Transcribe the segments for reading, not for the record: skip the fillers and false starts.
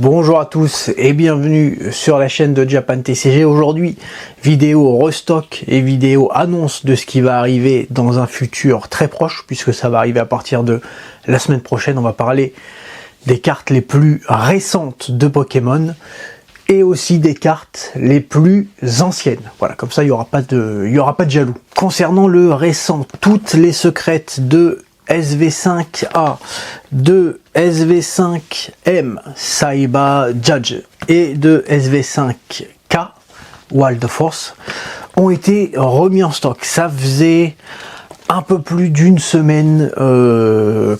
Bonjour à tous et bienvenue sur la chaîne de Japan TCG. Aujourd'hui, vidéo restock et vidéo annonce de ce qui va arriver dans un futur très proche, puisque ça va arriver à partir de la semaine prochaine. On va parler des cartes les plus récentes de Pokémon et aussi des cartes les plus anciennes. Voilà, comme ça il n'y aura pas de jaloux. Concernant le récent, toutes les secrètes de SV5A, de SV5M, Saiba Judge et de SV5K, Wild Force, ont été remis en stock. Ça faisait un peu plus d'une semaine,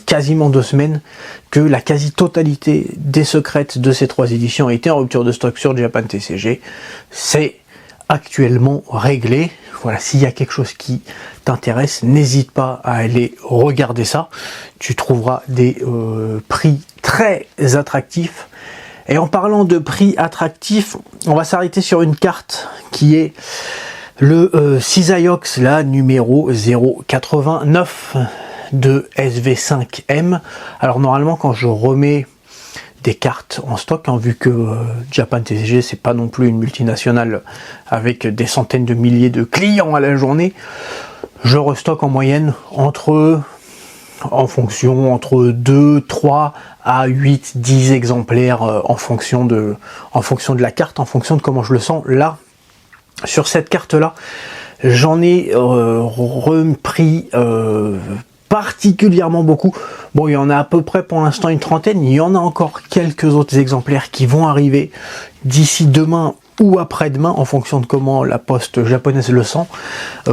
quasiment 2 semaines, que la quasi-totalité des secrètes de ces 3 éditions a été en rupture de stock sur Japan TCG. C'est actuellement réglé. Voilà, s'il y a quelque chose qui t'intéresse, n'hésite pas à aller regarder ça. Tu trouveras des prix très attractifs. Et en parlant de prix attractifs, on va s'arrêter sur une carte qui est le Cisaiox, la numéro 089 de SV5M. Alors normalement, quand je remets des cartes en stock, vu que Japan TCG c'est pas non plus une multinationale avec des centaines de milliers de clients à la journée, je restocke en moyenne entre 2, 3 à 8, 10 exemplaires en fonction de la carte, en fonction de comment je le sens. Là, sur cette carte là, j'en ai repris particulièrement beaucoup. Bon, il y en a à peu près pour l'instant une trentaine. Il y en a encore quelques autres exemplaires qui vont arriver d'ici demain ou après-demain, en fonction de comment la poste japonaise le sent.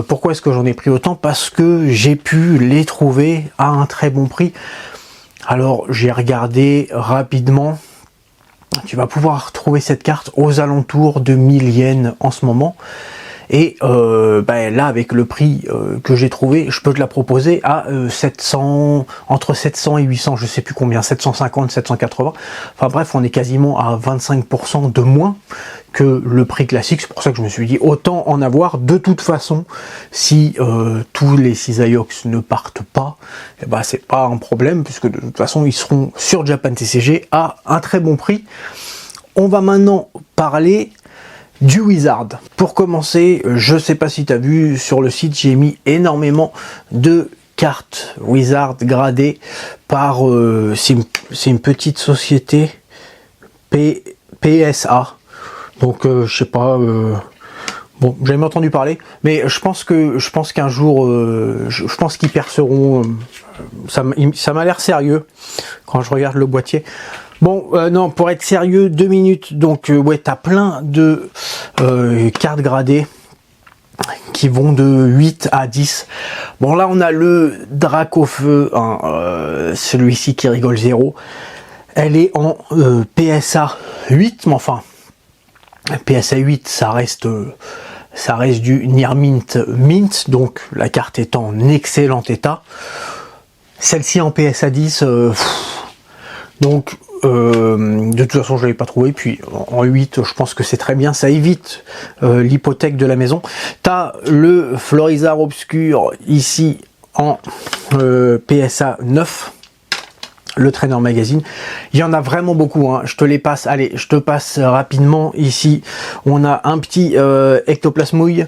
Pourquoi est-ce que j'en ai pris autant? Parce que j'ai pu les trouver à un très bon prix. Alors, j'ai regardé rapidement. Tu vas pouvoir trouver cette carte aux alentours de 1000 yens en ce moment. Et là, avec le prix que j'ai trouvé, je peux te la proposer à 700, entre 700 et 800, je sais plus combien, 750, 780. Enfin bref, on est quasiment à 25% de moins que le prix classique. C'est pour ça que je me suis dit, autant en avoir. De toute façon, si tous les Cisaiox ne partent pas, c'est pas un problème, puisque de toute façon, ils seront sur Japan TCG à un très bon prix. On va maintenant parler du Wizard. Pour commencer, je sais pas si tu as vu sur le site, j'ai mis énormément de cartes Wizard gradées par c'est une petite société PSA. Donc je sais pas, bon, j'ai jamais entendu parler, mais je pense qu'un jour je pense qu'ils perceront. Ça m'a l'air sérieux quand je regarde le boîtier. Bon, non, pour être sérieux, 2 minutes. Donc, ouais, t'as plein de cartes gradées qui vont de 8 à 10. Bon, là, on a le Dracofeu, celui-ci qui rigole 0. Elle est en PSA 8, mais enfin, PSA 8, ça reste du Near Mint, donc la carte est en excellent état. Celle-ci en PSA 10, donc de toute façon je ne l'avais pas trouvé, puis en 8 je pense que c'est très bien, ça évite l'hypothèque de la maison. Tu as le Florizarre Obscur ici en PSA 9, le Trainer Magazine. Il y en a vraiment beaucoup, je te les passe. Allez, je te passe rapidement. Ici on a un petit Ectoplasmouille.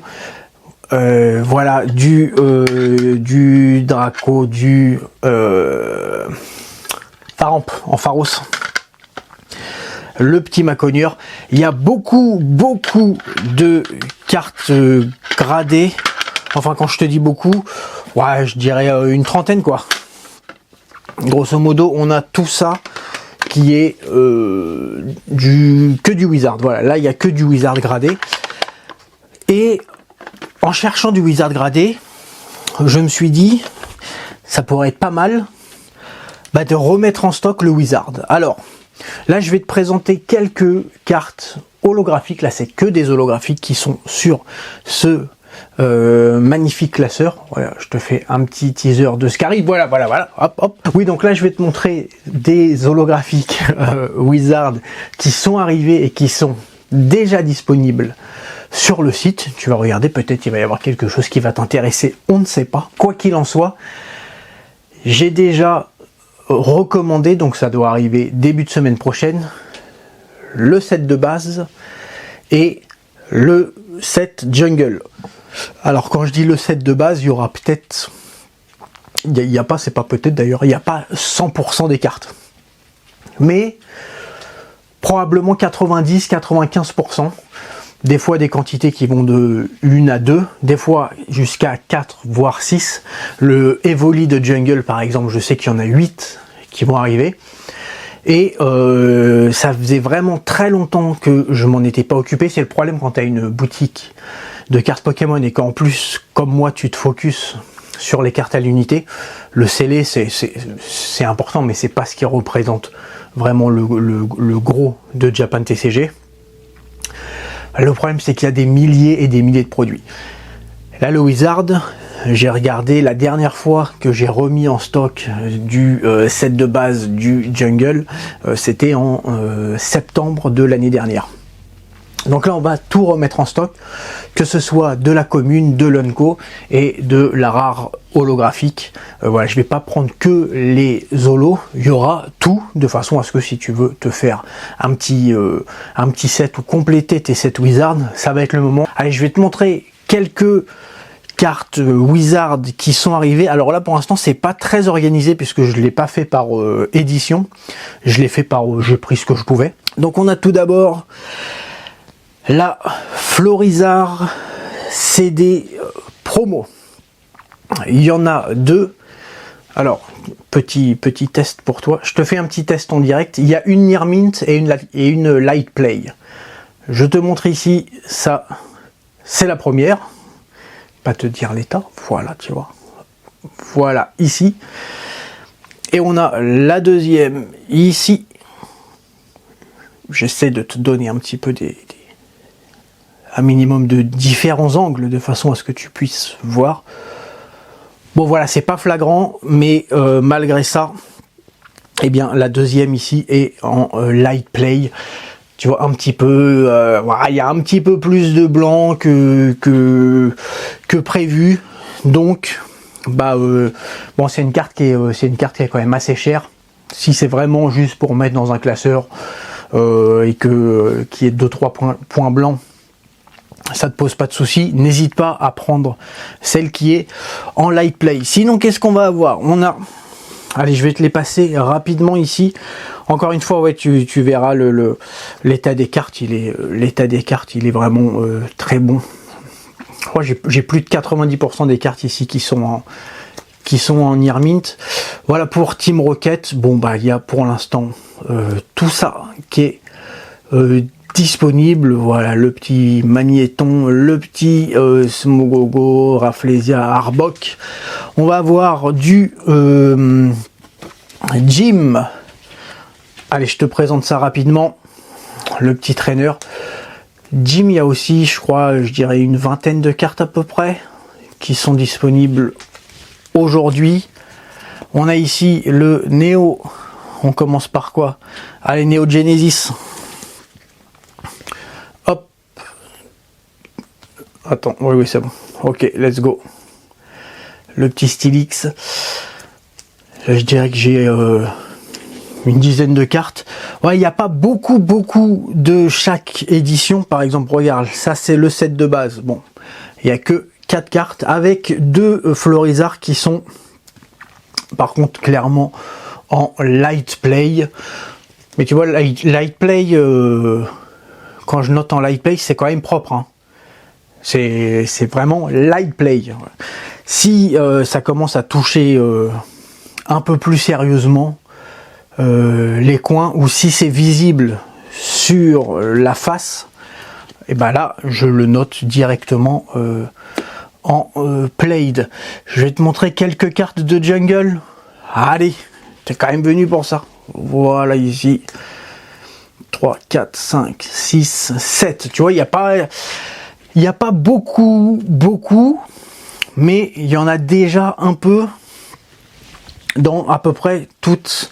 Voilà, du Draco, du Faramp en Pharos, le petit Maconieur. Il y a beaucoup de cartes gradées. Enfin, quand je te dis beaucoup, ouais, je dirais une trentaine, quoi. Grosso modo, on a tout ça qui est que du Wizard. Voilà, là, il n'y a que du Wizard gradé. Et en cherchant du Wizard gradé, je me suis dit, ça pourrait être pas mal de remettre en stock le Wizard. Alors, là, je vais te présenter quelques cartes holographiques. Là, c'est que des holographiques qui sont sur ce magnifique classeur. Voilà, je te fais un petit teaser de ce qui arrive. Voilà, hop. Oui, donc là, je vais te montrer des holographiques Wizard qui sont arrivés et qui sont déjà disponibles sur le site. Tu vas regarder, peut-être il va y avoir quelque chose qui va t'intéresser, on ne sait pas. Quoi qu'il en soit, j'ai déjà recommandé, donc ça doit arriver début de semaine prochaine, le set de base et le set jungle. Alors quand je dis le set de base, il y aura peut-être, il n'y a pas, c'est pas peut-être d'ailleurs, il n'y a pas 100% des cartes, mais probablement 90-95%. Des fois des quantités qui vont de 1 à 2, des fois jusqu'à 4 voire 6. Le Evoli de Jungle par exemple, je sais qu'il y en a 8 qui vont arriver. Et ça faisait vraiment très longtemps que je m'en étais pas occupé. C'est le problème quand tu as une boutique de cartes Pokémon et qu'en plus, comme moi, tu te focuses sur les cartes à l'unité. Le scellé, c'est important, mais c'est pas ce qui représente vraiment le gros de Japan TCG. Le problème, c'est qu'il y a des milliers et des milliers de produits. Là, le Wizard, j'ai regardé la dernière fois que j'ai remis en stock du set de base du Jungle, c'était en septembre de l'année dernière. Donc là, on va tout remettre en stock, que ce soit de la commune, de l'Unco et de la rare holographique. Voilà, je vais pas prendre que les holos, il y aura tout, de façon à ce que si tu veux te faire un petit set ou compléter tes sets Wizard, ça va être le moment. Allez, je vais te montrer quelques cartes Wizard qui sont arrivées. Alors là, pour l'instant, c'est pas très organisé puisque je l'ai pas fait par édition. Je l'ai fait par, j'ai pris ce que je pouvais. Donc on a tout d'abord la Florizarre CD promo. Il y en a 2. Alors, petit test pour toi. Je te fais un petit test en direct. Il y a une Near Mint et une Light Play. Je te montre ici, ça, c'est la première. Pas te dire l'état. Voilà, tu vois. Voilà, ici. Et on a la deuxième ici. J'essaie de te donner un petit peu un minimum de différents angles de façon à ce que tu puisses voir. Bon voilà, c'est pas flagrant, mais malgré ça, eh bien la deuxième ici est en light play. Tu vois un petit peu, voilà, il y a un petit peu plus de blanc que prévu. Donc, bah bon, c'est une carte qui est quand même assez chère. Si c'est vraiment juste pour mettre dans un classeur et qui est 2-3 points blancs, ça te pose pas de souci, n'hésite pas à prendre celle qui est en light play. Sinon, qu'est-ce qu'on va avoir? On a, allez, je vais te les passer rapidement ici. Encore une fois, ouais, tu verras l'état des cartes. L'état des cartes, il est vraiment très bon. Moi, j'ai plus de 90% des cartes ici qui sont en Near Mint. Voilà pour Team Rocket. Bon bah, il y a pour l'instant tout ça qui est disponible. Voilà, le petit Magnéton, le petit Smogogo, Rafflesia, Arbok. On va avoir du Jim. Allez, je te présente ça rapidement. Le petit traîneur. Jim, il y a aussi, je crois, je dirais une vingtaine de cartes à peu près qui sont disponibles aujourd'hui. On a ici le Néo. On commence par quoi? Allez, Néo Genesis. Hop. Attends, oui, c'est bon. Ok, let's go. Le petit Stylix. Là, je dirais que j'ai une dizaine de cartes. Ouais, il n'y a pas beaucoup de chaque édition. Par exemple, regarde, ça c'est le set de base. Bon, il n'y a que 4 cartes avec 2 Florizarre qui sont par contre clairement en light play. Mais tu vois, light play, quand je note en light play, c'est quand même propre, hein. C'est vraiment light play. Si ça commence à toucher un peu plus sérieusement les coins, ou si c'est visible sur la face, et ben là je le note directement en played. Je vais te montrer quelques cartes de jungle. Allez, t'es quand même venu pour ça. Voilà, ici 3, 4, 5, 6, 7. Tu vois, il n'y a pas beaucoup, mais il y en a déjà un peu dans à peu près toutes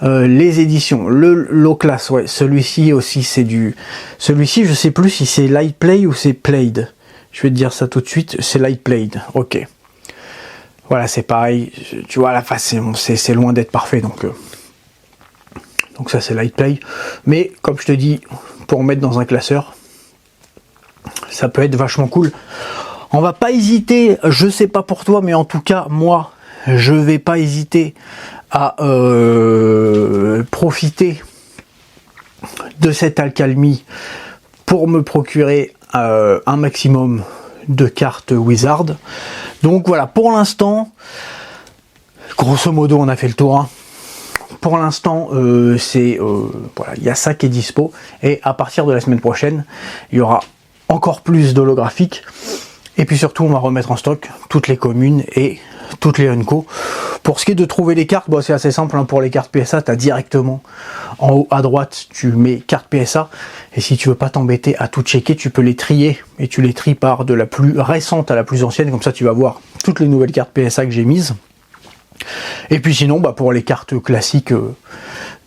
les éditions. Le low class, ouais, celui-ci aussi c'est du... Celui-ci, je sais plus si c'est light play ou c'est played. Je vais te dire ça tout de suite, c'est light played. Ok. Voilà, c'est pareil. Tu vois, à la face, c'est loin d'être parfait, donc Donc ça c'est Light Play. Mais comme je te dis, pour mettre dans un classeur, ça peut être vachement cool. On va pas hésiter, je sais pas pour toi, mais en tout cas moi, je vais pas hésiter à profiter de cette Alcalmi pour me procurer un maximum de cartes Wizard. Donc voilà, pour l'instant, grosso modo, on a fait le tour. Hein. Pour l'instant, voilà, il y a ça qui est dispo. Et à partir de la semaine prochaine, il y aura encore plus d'holographiques. Et puis surtout, on va remettre en stock toutes les communes et toutes les Unco. Pour ce qui est de trouver les cartes, bon, c'est assez simple. Hein, pour les cartes PSA, tu as directement en haut à droite, tu mets carte PSA. Et si tu veux pas t'embêter à tout checker, tu peux les trier. Et tu les tries par de la plus récente à la plus ancienne. Comme ça, tu vas voir toutes les nouvelles cartes PSA que j'ai mises. Et puis sinon, bah, pour les cartes classiques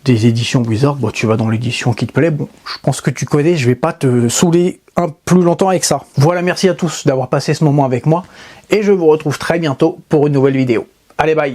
des éditions Wizard, bah, tu vas dans l'édition qui te plaît. Bon, je pense que tu connais, je vais pas te saouler plus longtemps avec ça. Voilà, merci à tous d'avoir passé ce moment avec moi. Et je vous retrouve très bientôt pour une nouvelle vidéo. Allez, bye!